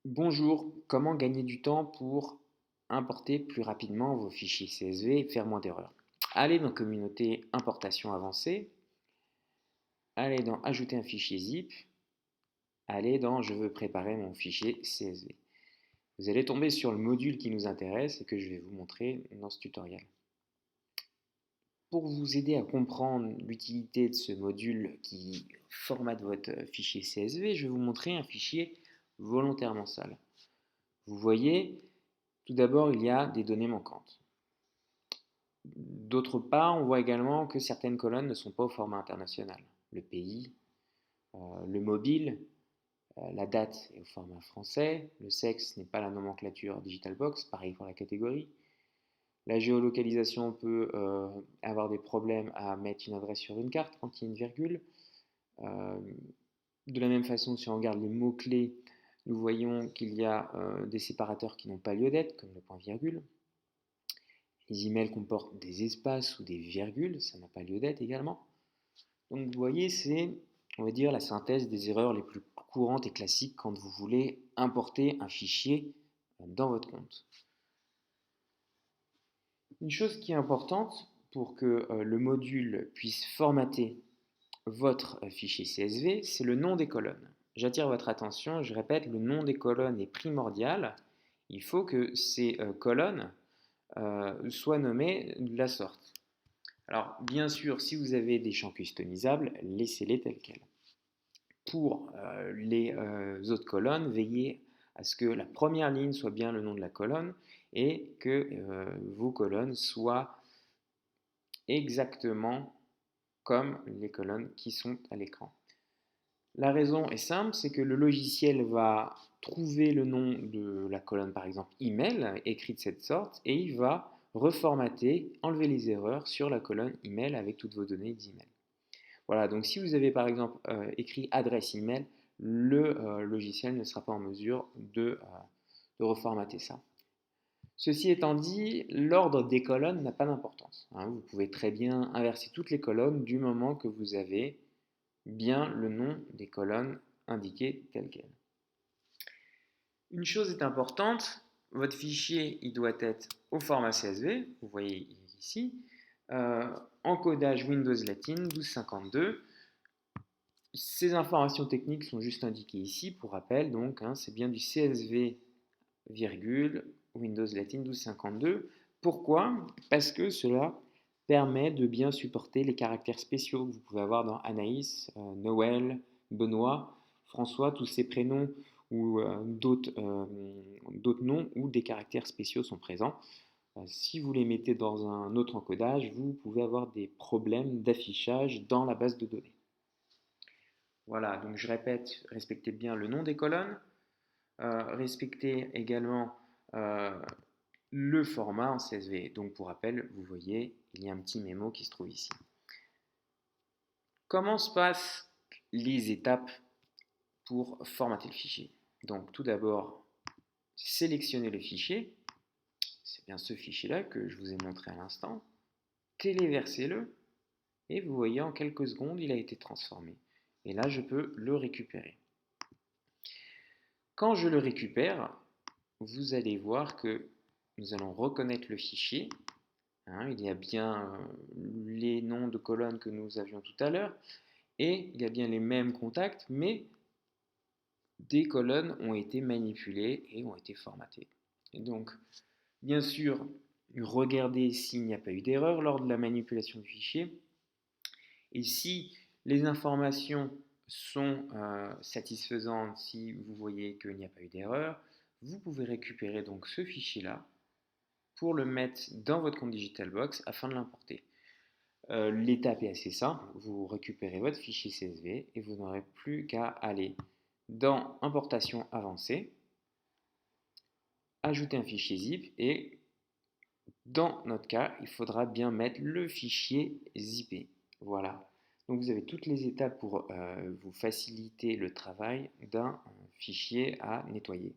Bonjour, comment gagner du temps pour importer plus rapidement vos fichiers CSV et faire moins d'erreurs? Allez dans Communauté Importation avancée, allez dans Ajouter un fichier zip, allez dans Je veux préparer mon fichier CSV. Vous allez tomber sur le module qui nous intéresse et que je vais vous montrer dans ce tutoriel. Pour vous aider à comprendre l'utilité de ce module qui formate votre fichier CSV, je vais vous montrer un fichier volontairement sale. Vous voyez, tout d'abord, il y a des données manquantes. D'autre part, on voit également que certaines colonnes ne sont pas au format international. Le pays, le mobile, la date est au format français, le sexe n'est pas la nomenclature Digital Box, pareil pour la catégorie. La géolocalisation peut avoir des problèmes à mettre une adresse sur une carte quand il y a une virgule. Euh, de la même façon, si on regarde les mots-clés, nous voyons qu'il y a des séparateurs qui n'ont pas lieu d'être, comme le point-virgule. Les emails comportent des espaces ou des virgules, ça n'a pas lieu d'être également. Donc vous voyez, c'est, on va dire, la synthèse des erreurs les plus courantes et classiques quand vous voulez importer un fichier dans votre compte. Une chose qui est importante pour que le module puisse formater votre fichier CSV, c'est le nom des colonnes. J'attire votre attention, je répète, le nom des colonnes est primordial. Il faut que ces colonnes soient nommées de la sorte. Alors, bien sûr, si vous avez des champs customisables, laissez-les tels quels. Pour les autres colonnes, veillez à ce que la première ligne soit bien le nom de la colonne et que vos colonnes soient exactement comme les colonnes qui sont à l'écran. La raison est simple, c'est que le logiciel va trouver le nom de la colonne, par exemple email, écrit de cette sorte, et il va reformater, enlever les erreurs sur la colonne email avec toutes vos données d'email. Voilà, donc si vous avez par exemple écrit adresse email, le logiciel ne sera pas en mesure de reformater ça. Ceci étant dit, l'ordre des colonnes n'a pas d'importance. Vous pouvez très bien inverser toutes les colonnes du moment que vous avez bien le nom des colonnes indiquées telles quelles. Une chose est importante, votre fichier il doit être au format CSV, vous voyez ici, encodage Windows Latine 1252. Ces informations techniques sont juste indiquées ici pour rappel, donc c'est bien du CSV, Windows Latine 1252. Pourquoi? Parce que cela permet de bien supporter les caractères spéciaux que vous pouvez avoir dans Anaïs, Noël, Benoît, François, tous ces prénoms ou d'autres noms où des caractères spéciaux sont présents. Si vous les mettez dans un autre encodage, vous pouvez avoir des problèmes d'affichage dans la base de données. Voilà, donc je répète, respectez bien le nom des colonnes, respectez également le format en CSV. Donc pour rappel, vous voyez, il y a un petit mémo qui se trouve ici. Comment se passent les étapes pour formater le fichier? Donc tout d'abord, sélectionnez le fichier, c'est bien ce fichier-là que je vous ai montré à l'instant, téléversez-le, et vous voyez en quelques secondes, il a été transformé. Et là, je peux le récupérer. Quand je le récupère, vous allez voir que nous allons reconnaître le fichier. Il y a bien les noms de colonnes que nous avions tout à l'heure et il y a bien les mêmes contacts, mais des colonnes ont été manipulées et ont été formatées. Et donc, bien sûr, regardez s'il n'y a pas eu d'erreur lors de la manipulation du fichier. Et si les informations sont satisfaisantes, si vous voyez qu'il n'y a pas eu d'erreur, vous pouvez récupérer donc ce fichier-là pour le mettre dans votre compte Digital Box afin de l'importer. L'étape est assez simple, vous récupérez votre fichier CSV et vous n'aurez plus qu'à aller dans Importation avancée, ajouter un fichier zip et dans notre cas, il faudra bien mettre le fichier zippé. Voilà. Donc vous avez toutes les étapes pour vous faciliter le travail d'un fichier à nettoyer.